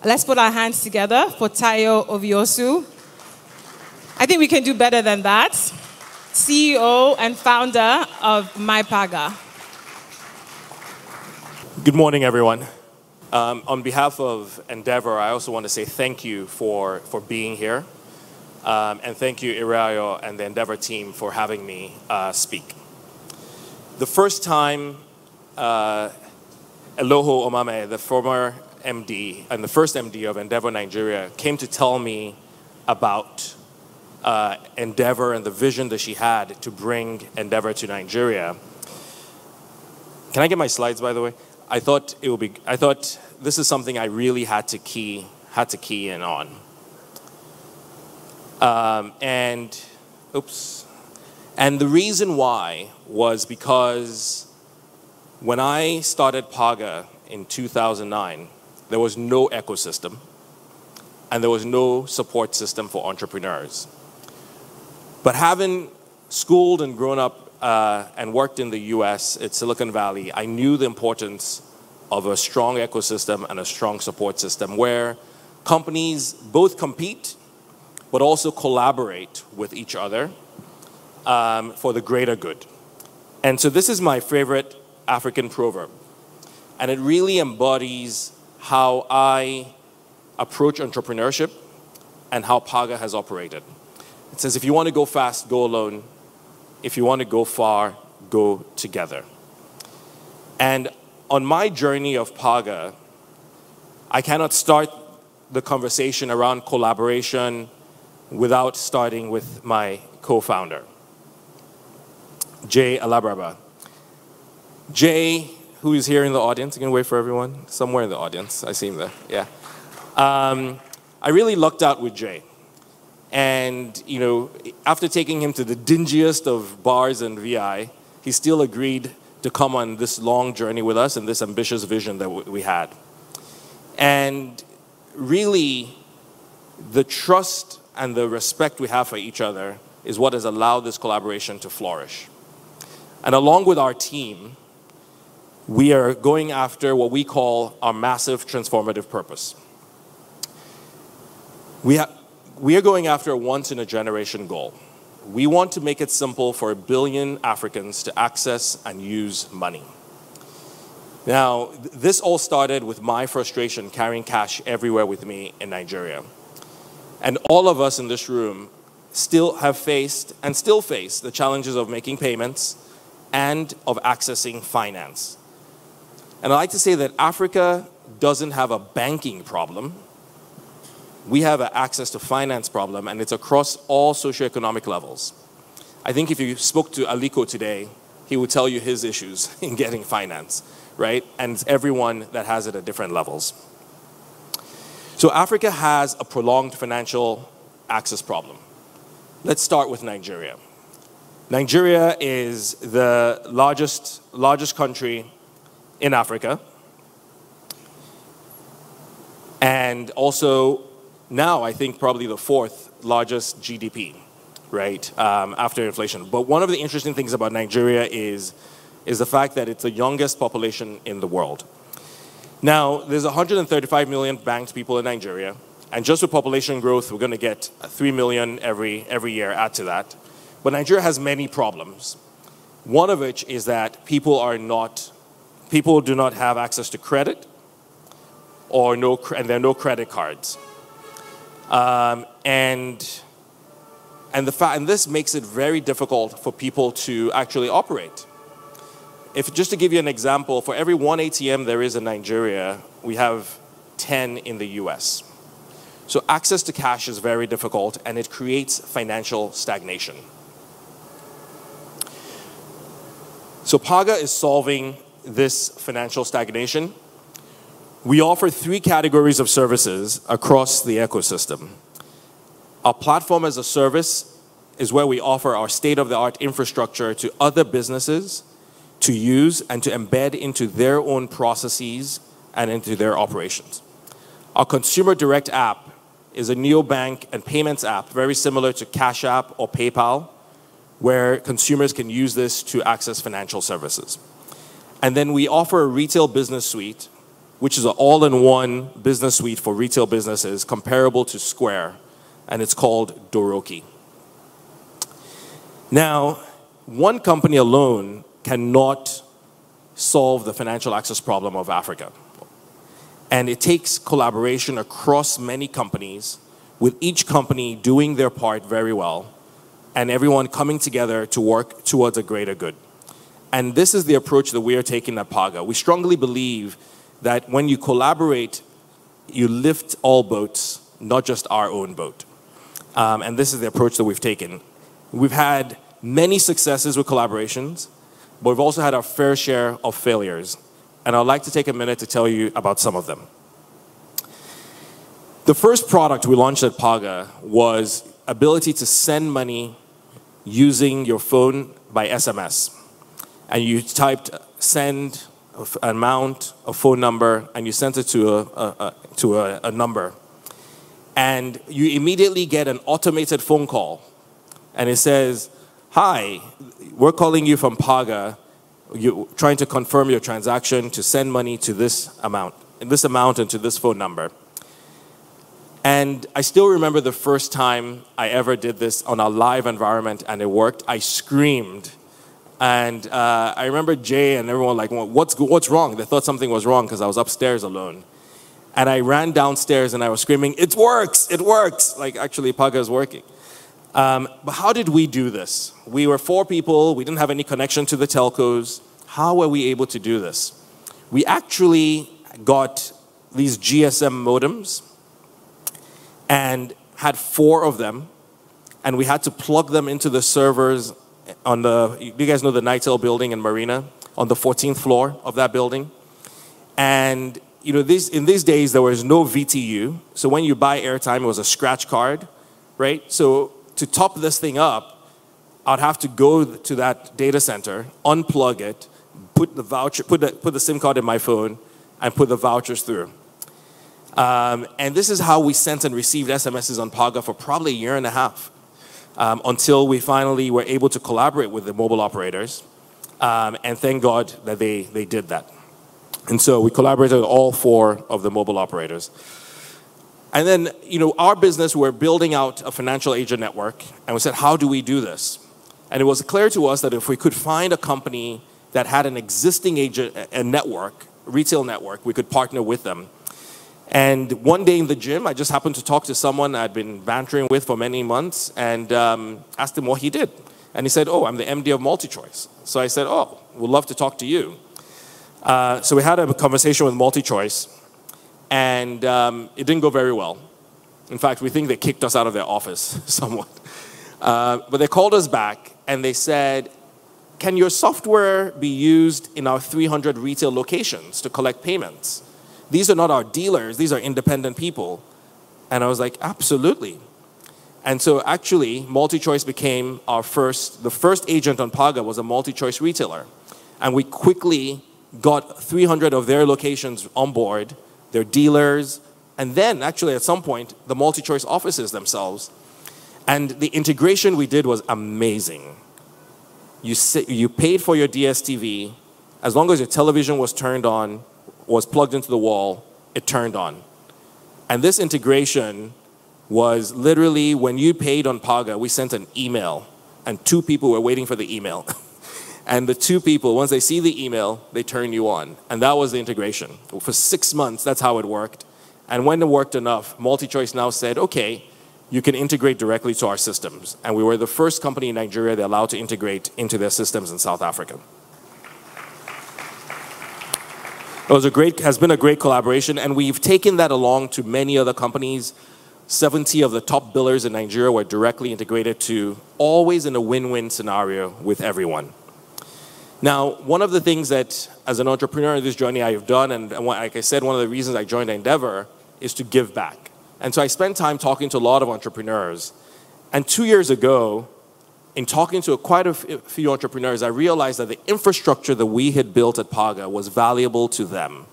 Let's put our hands together for Tayo Oviosu. I think we can do better than that. CEO and founder of Paga. Good morning, everyone. On behalf of Endeavor, I also want to say thank you for being here. And thank you, Irayo and the Endeavor team for having me speak. The first time Eloho Omame, the former MD and the first MD of Endeavor Nigeria, came to tell me about Endeavor and the vision that she had to bring Endeavor to Nigeria. Can I get my slides, by the way? I thought this is something I really had to key in on. And the reason why was because when I started Paga in 2009, there was no ecosystem and there was no support system for entrepreneurs. But having schooled and grown up and worked in the US at Silicon Valley, I knew the importance of a strong ecosystem and a strong support system where companies both compete but also collaborate with each other for the greater good. And so this is my favorite African proverb. And it really embodies how I approach entrepreneurship and how Paga has operated. It says, if you want to go fast, go alone. If you want to go far, go together. And on my journey of Paga, I cannot start the conversation around collaboration without starting with my co-founder, Jay Alabraba. Jay, who is here in the audience, you can wait for everyone, somewhere in the audience, I see him there, yeah. I really lucked out with Jay. And, you know, after taking him to the dingiest of bars in VI, he still agreed to come on this long journey with us and this ambitious vision that we had. And really, the trust and the respect we have for each other is what has allowed this collaboration to flourish. And along with our team, we are going after what we call our massive transformative purpose. We are going after a once-in-a-generation goal. We want to make it simple for 1 billion Africans to access and use money. Now, this all started with my frustration carrying cash everywhere with me in Nigeria. And all of us in this room still have faced and still face the challenges of making payments and of accessing finance. And I like to say that Africa doesn't have a banking problem. We have an access to finance problem, and it's across all socioeconomic levels. I think if you spoke to Aliko today, he would tell you his issues in getting finance, right? And it's everyone that has it at different levels. So Africa has a prolonged financial access problem. Let's start with Nigeria. Nigeria is the largest country in Africa, and also now I think probably the 4th largest GDP, right, after inflation. But one of the interesting things about Nigeria is the fact that it's the youngest population in the world. Now, there's 135 million banked people in Nigeria, and just with population growth, we're going to get 3 million every year, add to that. But Nigeria has many problems. One of which is that people do not have access to credit, and there are no credit cards. And this makes it very difficult for people to actually operate. Just to give you an example, for every 1 ATM there is in Nigeria, we have 10 in the US. So access to cash is very difficult, and it creates financial stagnation. So Paga is solving this financial stagnation. We offer 3 categories of services across the ecosystem. Our platform as a service is where we offer our state-of-the-art infrastructure to other businesses to use and to embed into their own processes and into their operations. Our consumer direct app is a neobank and payments app, very similar to Cash App or PayPal, where consumers can use this to access financial services. And then we offer a retail business suite which is an all-in-one business suite for retail businesses comparable to Square, and it's called Doroki. Now, one company alone cannot solve the financial access problem of Africa. And it takes collaboration across many companies, with each company doing their part very well, and everyone coming together to work towards a greater good. And this is the approach that we are taking at Paga. We strongly believe that when you collaborate, you lift all boats, not just our own boat. And this is the approach that we've taken. We've had many successes with collaborations, but we've also had our fair share of failures. And I'd like to take a minute to tell you about some of them. The first product we launched at Paga was ability to send money using your phone by SMS. And you typed send an amount, a phone number, and you sent it to a number. And you immediately get an automated phone call. And it says, hi, we're calling you from Paga. You're trying to confirm your transaction to send money to this amount and to this phone number. And I still remember the first time I ever did this on a live environment and it worked. I screamed. And I remember Jay and everyone like, well, what's wrong? They thought something was wrong because I was upstairs alone. And I ran downstairs and I was screaming, it works, it works. Like, actually, Paga is working. But how did we do this? We were 4 people. We didn't have any connection to the telcos. How were we able to do this? We actually got these GSM modems and had 4 of them. And we had to plug them into the servers on you guys know the Nitel building in Marina, on the 14th floor of that building. And you know, in these days, there was no VTU. So when you buy airtime, it was a scratch card, right? So to top this thing up, I'd have to go to that data center, unplug it, put the voucher, put the SIM card in my phone, and put the vouchers through. And this is how we sent and received SMSs on Paga for probably a year and a half, until we finally were able to collaborate with the mobile operators. And thank God that they did that. And so we collaborated with all 4 of the mobile operators. And then, you know, our business, we're building out a financial agent network, and we said, how do we do this? And it was clear to us that if we could find a company that had an existing agent, a network, retail network, we could partner with them. And one day in the gym, I just happened to talk to someone I'd been bantering with for many months and asked him what he did. And he said, oh, I'm the MD of MultiChoice. So I said, oh, we'd love to talk to you. So we had a conversation with MultiChoice, and it didn't go very well. In fact, we think they kicked us out of their office somewhat. But they called us back, and they said, can your software be used in our 300 retail locations to collect payments? These are not our dealers. These are independent people. And I was like, absolutely. And so actually, MultiChoice became the first agent on Paga was a MultiChoice retailer. And we quickly got 300 of their locations on board, their dealers, and then actually at some point, the MultiChoice offices themselves. And the integration we did was amazing. You paid for your DSTV, as long as your television was turned on, was plugged into the wall, it turned on. And this integration was literally when you paid on Paga, we sent an email, and 2 people were waiting for the email. And the 2 people, once they see the email, they turn you on. And that was the integration. For 6 months, that's how it worked. And when it worked enough, MultiChoice now said, okay, you can integrate directly to our systems. And we were the first company in Nigeria that allowed to integrate into their systems in South Africa. It has been a great collaboration, and we've taken that along to many other companies. 70 of the top billers in Nigeria were directly integrated to, always in a win-win scenario with everyone. Now, one of the things that, as an entrepreneur in this journey I have done, and like I said, one of the reasons I joined Endeavor is to give back. And so I spent time talking to a lot of entrepreneurs. And 2 years ago, in talking to quite a few entrepreneurs, I realized that the infrastructure that we had built at Paga was valuable to them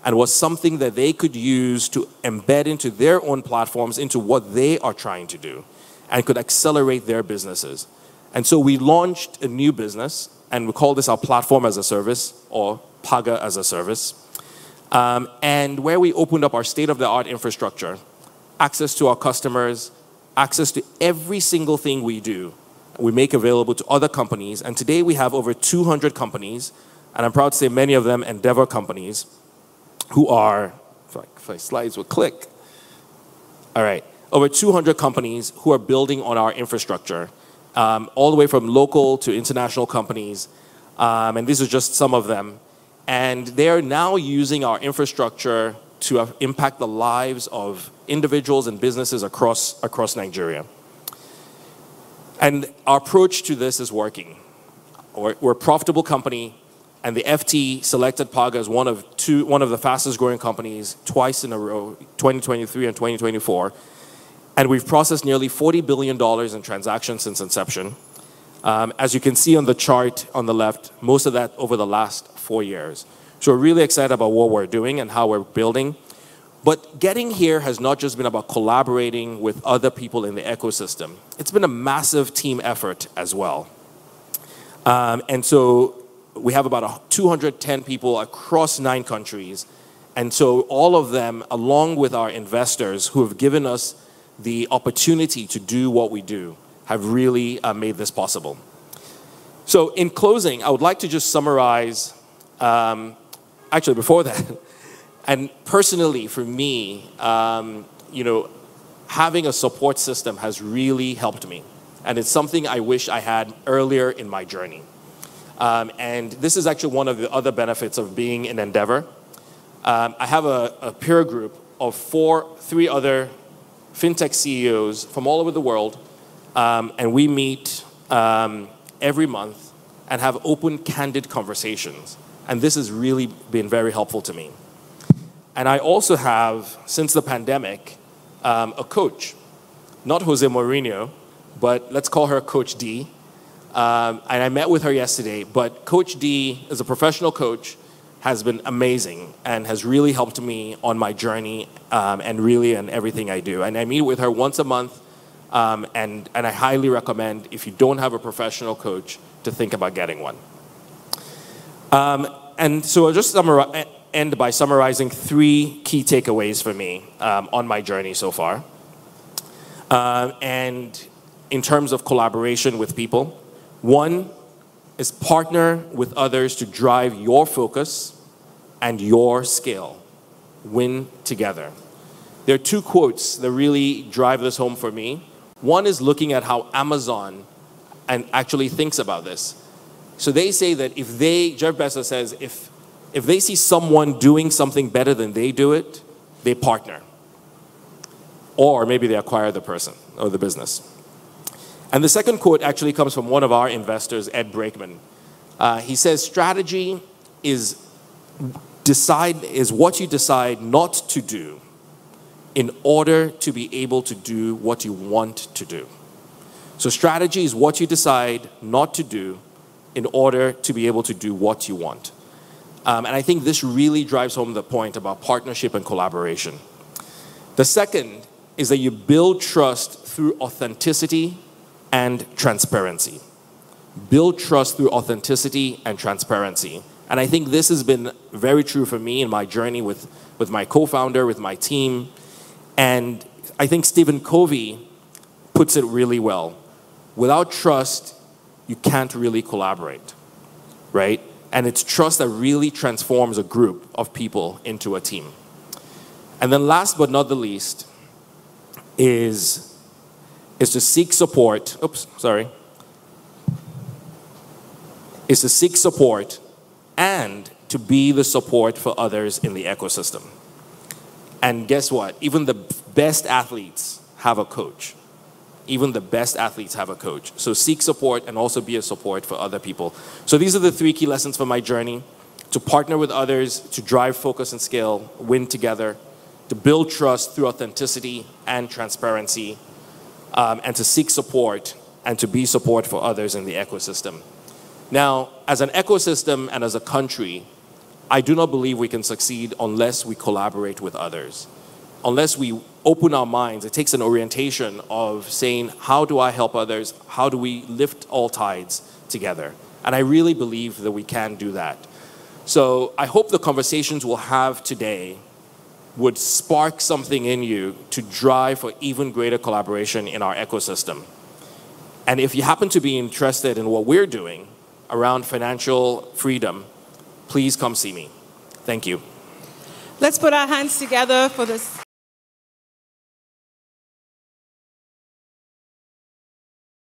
and was something that they could use to embed into their own platforms, into what they are trying to do, and could accelerate their businesses. And so we launched a new business, and we call this our platform as a service, or Paga as a service. and where we opened up our state-of-the-art infrastructure, access to our customers, access to every single thing we do, we make available to other companies. And today we have over 200 companies, and I'm proud to say many of them Endeavor companies, who are, if my slides would click. All right, over 200 companies who are building on our infrastructure, all the way from local to international companies. And these are just some of them. And they're now using our infrastructure to impact the lives of individuals and businesses across Nigeria. And our approach to this is working. We're a profitable company, and the FT selected Paga as one of the fastest growing companies twice in a row, 2023 and 2024. And we've processed nearly $40 billion in transactions since inception. As you can see on the chart on the left, most of that over the last 4 years. So we're really excited about what we're doing and how we're building. But getting here has not just been about collaborating with other people in the ecosystem. It's been a massive team effort as well. And so we have about 210 people across 9 countries. And so all of them, along with our investors who have given us the opportunity to do what we do, have really made this possible. So in closing, I would like to just summarize, actually before that, and personally for me, having a support system has really helped me. And it's something I wish I had earlier in my journey. And this is actually one of the other benefits of being in Endeavor. I have a peer group of 3 other fintech CEOs from all over the world, and we meet every month and have open, candid conversations. And this has really been very helpful to me. And I also have, since the pandemic, a coach. Not Jose Mourinho, but let's call her Coach D. And I met with her yesterday, but Coach D is a professional coach, has been amazing, and has really helped me on my journey and really in everything I do. And I meet with her once a month, and I highly recommend, if you don't have a professional coach, to think about getting one. And so I'll just end by summarizing 3 key takeaways for me on my journey so far. And in terms of collaboration with people, 1 is partner with others to drive your focus and your scale. Win together. There are 2 quotes that really drive this home for me. 1 is looking at how Amazon actually thinks about this. So they say that Jeff Bezos says, if they see someone doing something better than they do it, they partner. Or maybe they acquire the person or the business. And the second quote actually comes from one of our investors, Ed Brakeman. He says, strategy is what you decide not to do in order to be able to do what you want to do. So strategy is what you decide not to do in order to be able to do what you want. And I think this really drives home the point about partnership and collaboration. The second is that you build trust through authenticity and transparency. Build trust through authenticity and transparency. And I think this has been very true for me in my journey with my co-founder, with my team. And I think Stephen Covey puts it really well. Without trust, you can't really collaborate, right? And it's trust that really transforms a group of people into a team. And then last but not the least is to seek support. Is to seek support and to be the support for others in the ecosystem. And guess what? Even the best athletes have a coach. Even the best athletes have a coach. So seek support and also be a support for other people. So these are the 3 key lessons for my journey: to partner with others, to drive focus and scale, win together, to build trust through authenticity and transparency, and to seek support and to be support for others in the ecosystem. Now, as an ecosystem and as a country, I do not believe we can succeed unless we collaborate with others. Unless we open our minds, it takes an orientation of saying, how do I help others? How do we lift all tides together? And I really believe that we can do that. So I hope the conversations we'll have today would spark something in you to drive for even greater collaboration in our ecosystem. And if you happen to be interested in what we're doing around financial freedom, please come see me. Thank you. Let's put our hands together for this.